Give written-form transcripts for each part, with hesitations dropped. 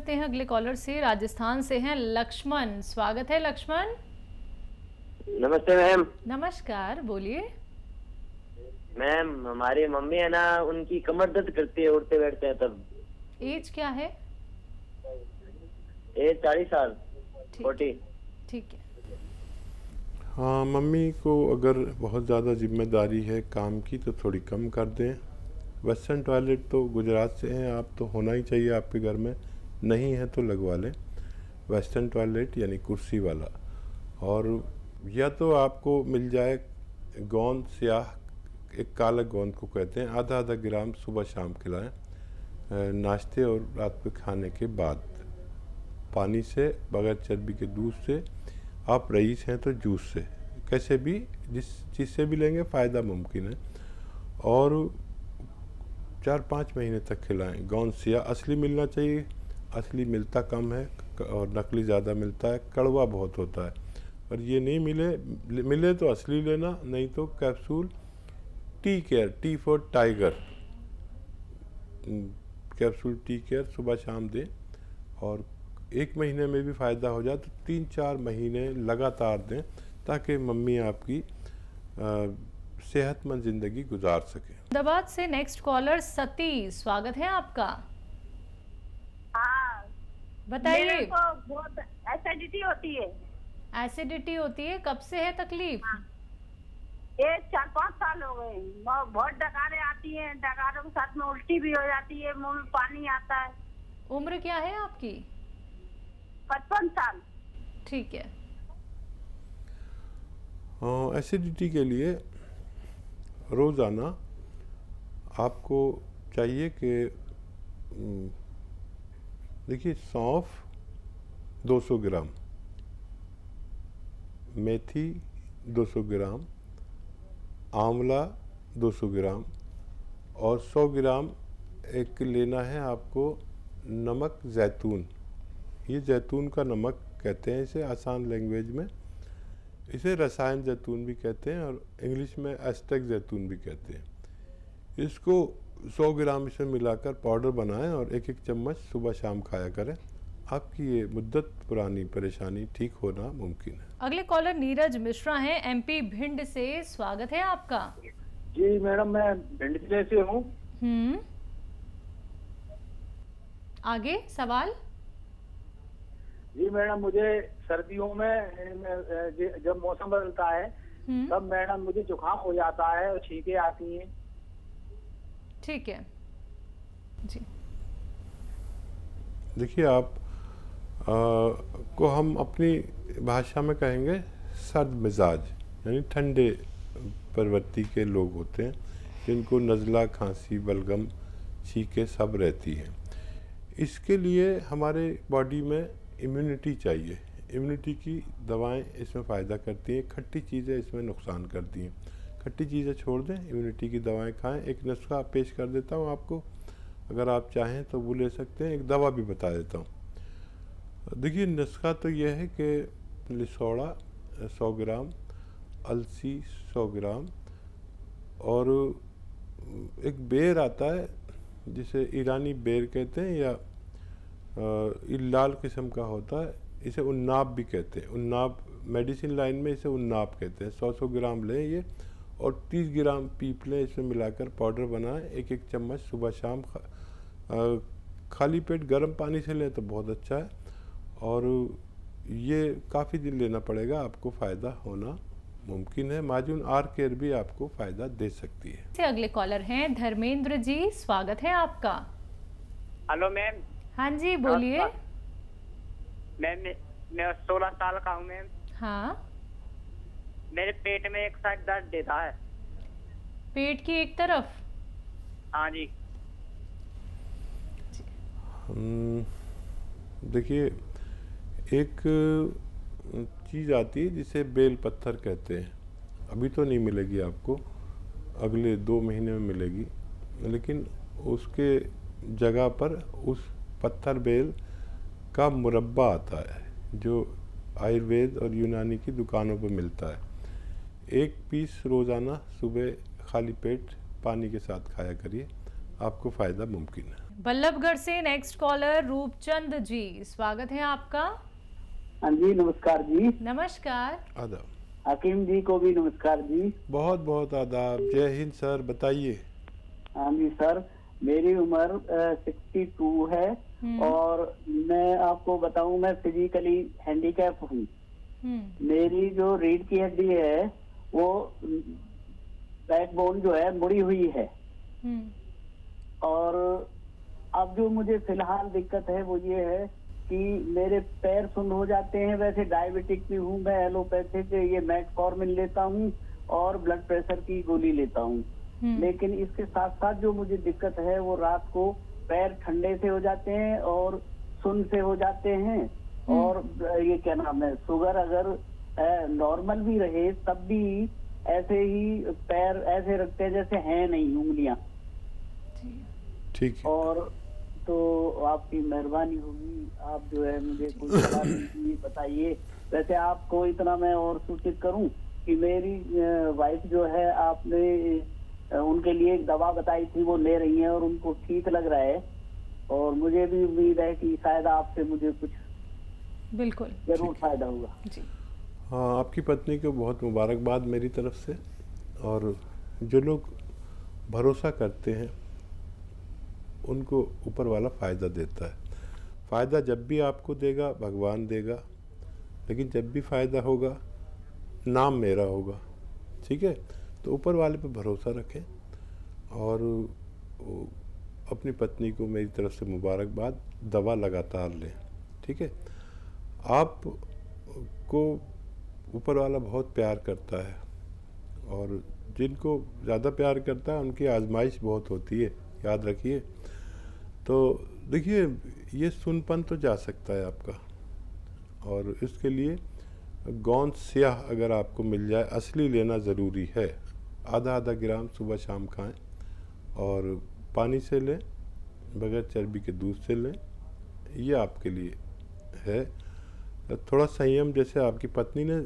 करते हैं अगले कॉलर से। राजस्थान से हैं लक्ष्मण। स्वागत है लक्ष्मण। नमस्ते मैम। नमस्कार, बोलिए। मैम हमारी मम्मी है ना, उनकी कमर दर्द करती है उठते बैठते हैं तब। एज क्या है? एज 40 साल। ठीक 40। ठीक है। हाँ, मम्मी को अगर बहुत ज़्यादा जिम्मेदारी है काम की तो थोड़ी कम कर दें। वेस्टर्न टॉयलेट तो गुजरात से हैं आप, तो होना ही चाहिए आपके घर में, नहीं है तो लगवा लें वेस्टर्न टॉयलेट यानी कुर्सी वाला। और या तो आपको मिल जाए गोंद स्याह, एक काला गोंद को कहते हैं, आधा आधा ग्राम सुबह शाम खिलाएं नाश्ते और रात में खाने के बाद, पानी से, बगैर चर्बी के दूध से। आप रईस हैं तो जूस से, कैसे भी जिस चीज़ से भी लेंगे फ़ायदा मुमकिन है। और 4-5 महीने तक खिलाएं। गोंद सिया असली मिलना चाहिए, असली मिलता कम है और नकली ज़्यादा मिलता है, कड़वा बहुत होता है। और ये नहीं मिले तो असली लेना, नहीं तो capsule tea care, T for tiger, capsule tea care सुबह शाम दें। और 1 महीने में भी फ़ायदा हो जाए तो 3-4 महीने लगातार दें, ताकि मम्मी आपकी सेहतमंद ज़िंदगी गुजार सकें। अहमदाबाद से नेक्स्ट कॉलर सती। स्वागत है आपका। हाँ, बताइए। मेरे को बहुत एसिडिटी होती है। एसिडिटी होती है, कब से है तकलीफ? हाँ, ये 4-5 साल हो गए। बहुत डकारें आती हैं, डकारों के साथ में उल्टी भी हो जाती है, मुंह में पानी आता है। उम्र क्या है आपकी? 55 साल। ठीक है। एसिडिटी के लिए रोज़ाना आपको चाहिए कि देखिए, सौंफ 200 ग्राम, मेथी 200 ग्राम, आंवला 200 ग्राम और 100 ग्राम एक लेना है आपको नमक जैतून। ये जैतून का नमक कहते हैं इसे आसान लैंग्वेज में, इसे रसायन जैतून भी कहते हैं और इंग्लिश में एस्टेक जैतून भी कहते हैं। इसको 100 ग्राम इसमें मिलाकर पाउडर बनाएं और 1-1 चम्मच सुबह शाम खाया करें। आपकी ये मुद्दत पुरानी परेशानी ठीक होना मुमकिन है। अगले कॉलर नीरज मिश्रा हैं एमपी भिंड से। स्वागत है आपका। जी मैडम, मैं भिंड जिले से हूँ। आगे सवाल। जी मैडम, मुझे सर्दियों में जब मौसम बदलता है तब मैडम मुझे जुकाम हो जाता है और छींकें आती हैं। ठीक है जी। देखिए, आप को हम अपनी भाषा में कहेंगे सर्द मिजाज, यानी ठंडे प्रवृत्ति के लोग होते हैं जिनको नज़ला, खांसी, बलगम, छींकें सब रहती हैं। इसके लिए हमारे बॉडी में इम्यूनिटी चाहिए। इम्यूनिटी की दवाएं इसमें फ़ायदा करती हैं, खट्टी चीज़ें इसमें नुकसान करती हैं। खट्टी चीज़ें छोड़ दें, इम्यूनिटी की दवाएं खाएं। एक नुस्खा पेश कर देता हूं आपको, अगर आप चाहें तो वो ले सकते हैं। एक दवा भी बता देता हूं। देखिए, नुस्खा तो यह है कि लिसोड़ा 100 ग्राम, अलसी 100 ग्राम और एक बेर आता है जिसे ईरानी बेर कहते हैं, या ये लाल किस्म का होता है, इसे उन्नाब भी कहते हैं। उन्नाब मेडिसिन लाइन में इसे उन्नाब कहते हैं। 100 ग्राम लें ये और 30 ग्राम पीप लें, इसमें मिलाकर पाउडर बनाएं। 1-1 चम्मच सुबह शाम खाली पेट गर्म पानी से लें तो बहुत अच्छा है। और ये काफ़ी दिन लेना पड़ेगा, आपको फ़ायदा होना मुमकिन है। माजून आर केयर भी आपको फ़ायदा दे सकती है। से अगले कॉलर हैं धर्मेंद्र जी। स्वागत है आपका। Hello ma'am. हाँ जी, बोलिए। मैम मैं 16 साल का हूँ मैम। हाँ, मेरे पेट में एक साइड दर्द देता है। पेट की एक तरफ? हाँ जी। देखिए, एक चीज़ आती है जिसे बेल पत्थर कहते हैं। अभी तो नहीं मिलेगी आपको, अगले 2 महीने में मिलेगी, लेकिन उसके जगह पर उस पत्थर बेल का मुरब्बा आता है जो आयुर्वेद और यूनानी की दुकानों पर मिलता है। 1 पीस रोज़ाना सुबह खाली पेट पानी के साथ खाया करिए, आपको फ़ायदा मुमकिन है। बल्लभगढ़ से नेक्स्ट कॉलर रूपचंद जी, स्वागत है आपका। हाँ जी, नमस्कार जी। नमस्कार। आदाब। हकीम जी को भी नमस्कार जी। बहुत बहुत आदाब। जय हिंद सर, बताइए। हाँ जी सर, मेरी उम्र 62 है और मैं आपको बताऊं, मैं फिजिकली हैंडीकैप हूँ। मेरी जो रीढ़ की हड्डी है वो बैकबोन जो है मुड़ी हुई है। और अब जो मुझे फिलहाल दिक्कत है वो ये है कि मेरे पैर सुन्न हो जाते हैं। वैसे डायबिटिक भी हूँ मैं, एलोपैथिक ये मेटफॉर्मिन लेता हूँ और ब्लड प्रेशर की गोली लेता हूँ। लेकिन इसके साथ साथ जो मुझे दिक्कत है वो रात को पैर ठंडे से हो जाते हैं और सुन्न से हो जाते हैं। और ये क्या नाम है, शुगर अगर नॉर्मल भी रहे तब भी ऐसे ही पैर ऐसे रखते हैं जैसे हैं नहीं उंगलियां। ठीक है। और तो आपकी मेहरबानी होगी, आप जो है मुझे कुछ सलाह दीजिए, बताइए। वैसे आपको इतना मैं और सूचित करूं कि मेरी वाइफ जो है, आपने उनके लिए एक दवा बताई थी, वो ले रही हैं और उनको ठीक लग रहा है। और मुझे भी उम्मीद है कि शायद आपसे मुझे कुछ बिल्कुल जरूर फायदा होगा जी। हाँ, आपकी पत्नी को बहुत मुबारकबाद मेरी तरफ से। और जो लोग भरोसा करते हैं उनको ऊपर वाला फ़ायदा देता है। फ़ायदा जब भी आपको देगा भगवान देगा, लेकिन जब भी फ़ायदा होगा नाम मेरा होगा। ठीक है, तो ऊपर वाले पे भरोसा रखें और अपनी पत्नी को मेरी तरफ से मुबारकबाद। दवा लगातार लें। ठीक है, आप को ऊपर वाला बहुत प्यार करता है और जिनको ज़्यादा प्यार करता है उनकी आजमाइश बहुत होती है, याद रखिए। तो देखिए, ये सुनपन तो जा सकता है आपका, और इसके लिए गोंद स्याह अगर आपको मिल जाए, असली लेना ज़रूरी है। आधा आधा ग्राम सुबह शाम खाएं और पानी से लें, बगैर चर्बी के दूध से लें। ये आपके लिए है। थोड़ा संयम, जैसे आपकी पत्नी ने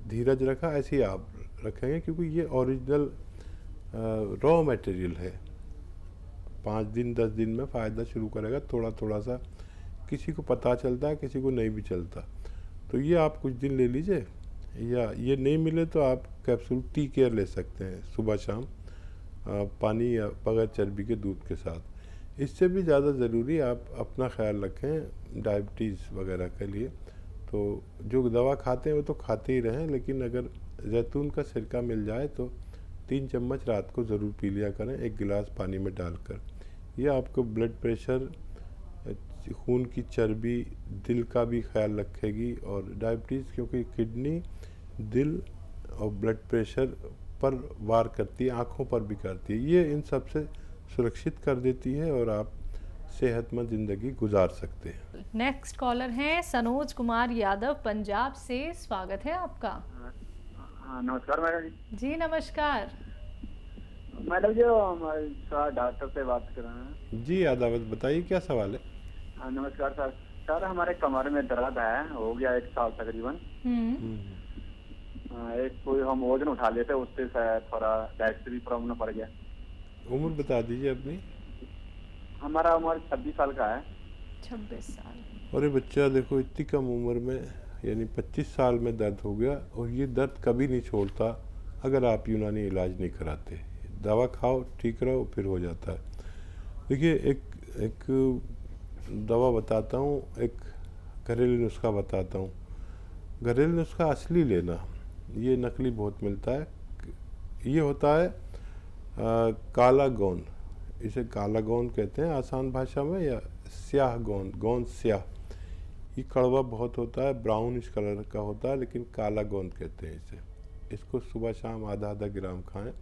धीरज रखा ऐसे ही आप रखेंगे, क्योंकि ये ओरिजिनल रॉ मटेरियल है। 5 दिन 10 दिन में फ़ायदा शुरू करेगा, थोड़ा थोड़ा सा। किसी को पता चलता है, किसी को नहीं भी चलता। तो ये आप कुछ दिन ले लीजिए, या ये नहीं मिले तो आप कैप्सूल टी केयर ले सकते हैं सुबह शाम, पानी या बगैर चर्बी के दूध के साथ। इससे भी ज़्यादा ज़रूरी आप अपना ख्याल रखें डायबिटीज़ वगैरह के लिए। तो जो दवा खाते हैं वो तो खाते ही रहें, लेकिन अगर जैतून का सिरका मिल जाए तो 3 चम्मच रात को ज़रूर पी लिया करें, 1 गिलास पानी में डालकर। ये आपको ब्लड प्रेशर, खून की चर्बी, दिल का भी ख्याल रखेगी। और डायबिटीज़ क्योंकि किडनी, दिल और ब्लड प्रेशर पर वार करती है, आँखों पर भी करती है। ये इन सब से सुरक्षित कर देती है और आप सेहतमंद ज़िंदगी गुजार सकते हैं। नेक्स्ट कॉलर हैं सनोज कुमार यादव पंजाब से, स्वागत है आपका। हाँ, नमस्कार मैडम जी नमस्कार। मैडम जो डॉक्टर से बात कर रहे हैं। जी आदावत, बताइए क्या सवाल है। हाँ, नमस्कार सर। सर, हमारे कमर में दर्द है, हो गया 1 साल तकरीबन। एक कोई हम वजन उठा लेते, उससे थोड़ा डाइट से भी प्रॉब्लम पड़ गया। उम्र बता दीजिए अपनी। हमारा उम्र 26 साल का है। 26 साल। अरे बच्चा, देखो इतनी कम उम्र में, यानी 25 साल में दर्द हो गया। और ये दर्द कभी नहीं छोड़ता अगर आप यूनानी इलाज नहीं कराते। दवा खाओ, ठीक रहो, फिर हो जाता है। देखिए, एक दवा बताता हूँ, एक घरेलू नुस्खा बताता हूँ। घरेलू नुस्खा असली लेना, ये नकली बहुत मिलता है। ये होता है काला गोंद, इसे काला गोंद कहते हैं आसान भाषा में, या स्याह गोंद, गोंद स्याह। ये कड़वा बहुत होता है, ब्राउनिश कलर का होता है, लेकिन काला गोंद कहते हैं इसे। इसको सुबह शाम आधा आधा ग्राम खाएं।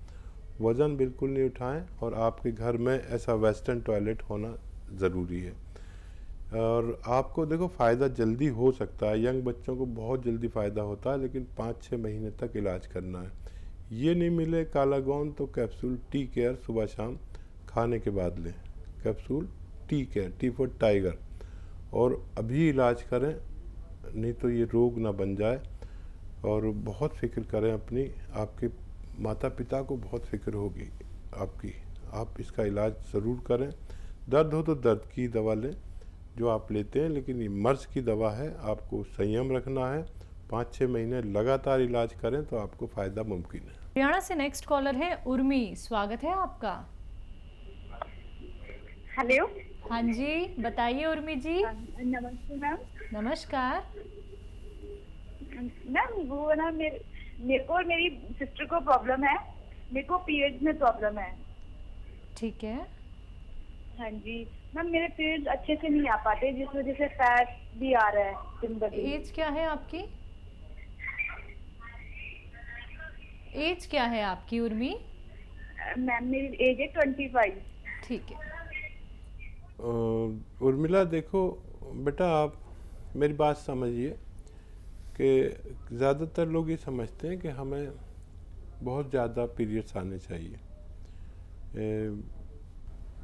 वज़न बिल्कुल नहीं उठाएं, और आपके घर में ऐसा वेस्टर्न टॉयलेट होना ज़रूरी है। और आपको देखो फ़ायदा जल्दी हो सकता है। यंग बच्चों को बहुत जल्दी फ़ायदा होता है, लेकिन 5-6 महीने तक इलाज करना है। ये नहीं मिले काला गोंद तो कैप्सूल टी केयर सुबह शाम खाने के बाद लें। Capsule tea care, T for tiger, और अभी इलाज करें, नहीं तो ये रोग ना बन जाए। और बहुत फिक्र करें अपनी, आपके माता पिता को बहुत फिक्र होगी आपकी। आप इसका इलाज ज़रूर करें दर्द हो तो दर्द की दवा लें जो आप लेते हैं, लेकिन ये मर्ज की दवा है, आपको संयम रखना है। 5-6 महीने लगातार इलाज करें तो आपको फ़ायदा मुमकिन है। हरियाणा से नेक्स्ट कॉलर है उर्मी, स्वागत है आपका। हेलो। हाँ जी, बताइए उर्मी जी। नमस्ते मैम। नमस्कार। मैम वो ना मेरे को और मेरी सिस्टर को प्रॉब्लम है, मेरे को पीरियड्स में प्रॉब्लम है। ठीक है। हाँ जी मैम, मेरे पीरियड्स अच्छे से नहीं आ पाते, जिस वजह से फैट भी आ रहा है दिन ब दिन। एज क्या है आपकी? एज क्या है आपकी उर्मी? मैम मेरी एज है 25। ठीक है। उर्मिला देखो बेटा, आप मेरी बात समझिए कि ज़्यादातर लोग ये समझते हैं कि हमें बहुत ज़्यादा पीरियड्स आने चाहिए।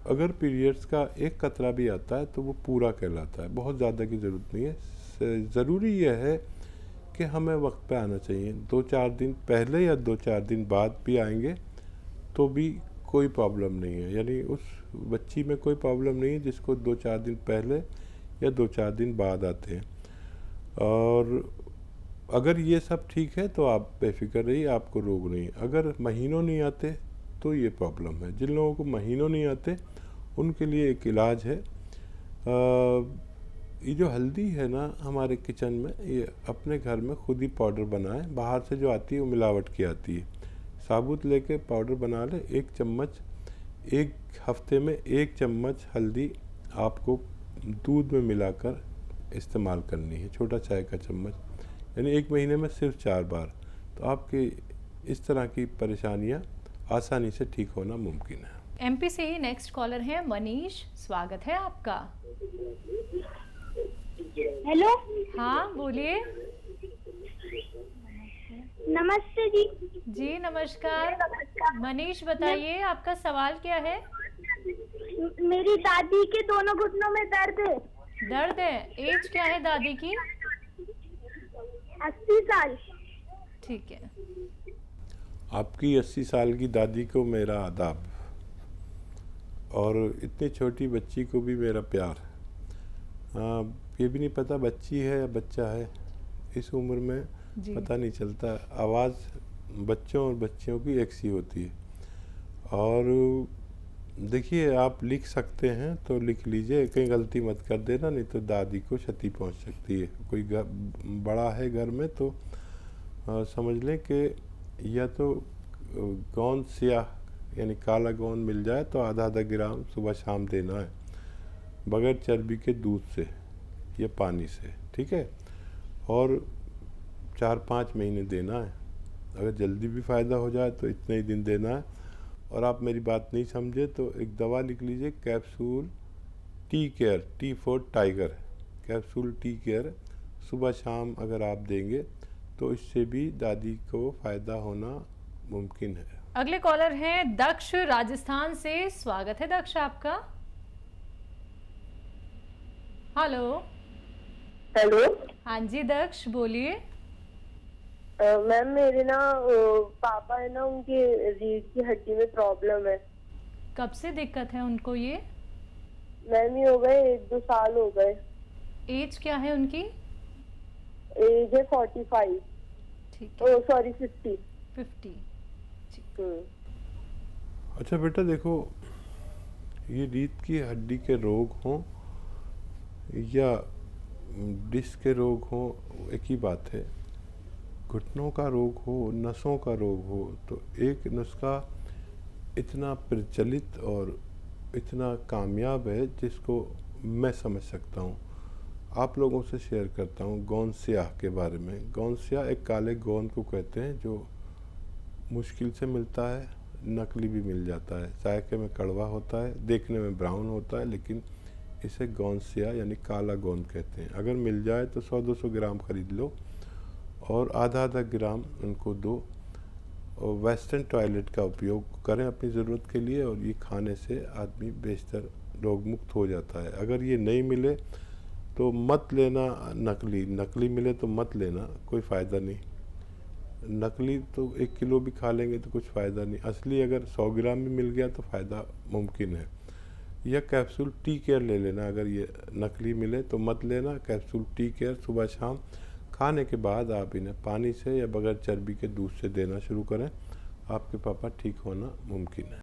अगर पीरियड्स का एक कतरा भी आता है तो वो पूरा कहलाता है, बहुत ज़्यादा की ज़रूरत नहीं है। ज़रूरी यह है कि हमें वक्त पे आना चाहिए। 2-4 दिन पहले या 2-4 दिन बाद भी आएंगे तो भी कोई प्रॉब्लम नहीं है, यानी उस बच्ची में कोई प्रॉब्लम नहीं है जिसको 2-4 दिन पहले या 2-4 दिन बाद आते हैं। और अगर ये सब ठीक है तो आप बेफिक्र रहिए, आपको रोग नहीं है। अगर महीनों नहीं आते तो ये प्रॉब्लम है। जिन लोगों को महीनों नहीं आते उनके लिए एक इलाज है। ये जो हल्दी है ना हमारे किचन में, ये अपने घर में खुद ही पाउडर बनाएं। बाहर से जो आती है वो मिलावट की आती है। साबुत लेके पाउडर बना ले। 1 चम्मच, 1 हफ्ते में 1 चम्मच हल्दी आपको दूध में मिलाकर इस्तेमाल करनी है, छोटा चाय का चम्मच, यानी 1 महीने में सिर्फ 4 बार। तो आपके इस तरह की परेशानियां आसानी से ठीक होना मुमकिन है। एमपी से ही नेक्स्ट कॉलर है मनीष, स्वागत है आपका। हेलो। हाँ बोलिए। नमस्ते जी। जी नमस्कार। मनीष बताइए आपका सवाल क्या है? मेरी दादी के दोनों घुटनों में दर्द है। दर्द है। एज क्या है दादी की? 80 साल। ठीक है। आपकी 80 साल की दादी को मेरा आदाब, और इतनी छोटी बच्ची को भी मेरा प्यार। ये भी नहीं पता बच्ची है या बच्चा है, इस उम्र में पता नहीं चलता। आवाज़ बच्चों और बच्चियों की एक सी होती है। और देखिए, आप लिख सकते हैं तो लिख लीजिए, कहीं गलती मत कर देना, नहीं तो दादी को क्षति पहुंच सकती है। कोई बड़ा है घर में तो समझ लें कि या तो गोंद स्याह यानी काला गोंद मिल जाए तो आधा ग्राम सुबह शाम देना है, बगैर चर्बी के दूध से या पानी से, ठीक है। और 4-5 महीने देना है। अगर जल्दी भी फ़ायदा हो जाए तो इतने ही दिन देना है। और आप मेरी बात नहीं समझे तो एक दवा लिख लीजिए, capsule tea care, T for tiger, capsule tea care सुबह शाम अगर आप देंगे तो इससे भी दादी को फ़ायदा होना मुमकिन है। अगले कॉलर हैं दक्ष, राजस्थान से, स्वागत है दक्ष आपका। हेलो। हेलो। हाँ जी दक्ष बोलिए। मैम मेरे ना पापा है ना, उनकी रीढ़ की हड्डी में प्रॉब्लम है। कब से दिक्कत है उनको ये? मैम ये हो गए 1-2 साल हो गए। एज क्या है उनकी? एज है 45। ठीक है। सॉरी 50। अच्छा बेटा देखो, ये रीढ़ की हड्डी के रोग हों या डिस्क के रोग हों, एक ही बात है। घुटनों का रोग हो, नसों का रोग हो, तो एक नुस्खा इतना प्रचलित और इतना कामयाब है जिसको मैं समझ सकता हूँ, आप लोगों से शेयर करता हूँ। गोंद स्याह के बारे में। गोंद स्याह एक काले गोंद को कहते हैं जो मुश्किल से मिलता है, नकली भी मिल जाता है, जायके में कड़वा होता है, देखने में ब्राउन होता है, लेकिन इसे गोंद स्याह यानी काला गोंद कहते हैं। अगर मिल जाए तो 100-200 ग्राम खरीद लो और आधा ग्राम उनको दो, और वेस्टर्न टॉयलेट का उपयोग करें अपनी ज़रूरत के लिए, और ये खाने से आदमी बेहतर रोग मुक्त हो जाता है। अगर ये नहीं मिले तो मत लेना नकली मिले तो मत लेना, कोई फ़ायदा नहीं। नकली तो 1 किलो भी खा लेंगे तो कुछ फ़ायदा नहीं। असली अगर 100 ग्राम भी मिल गया तो फ़ायदा मुमकिन है। या कैप्सूल टी केयर ले लेना। अगर ये नकली मिले तो मत लेना। कैप्सूल टी केयर सुबह शाम खाने के बाद आप इन्हें पानी से या बगैर चर्बी के दूध से देना शुरू करें। आपके पापा ठीक होना मुमकिन है।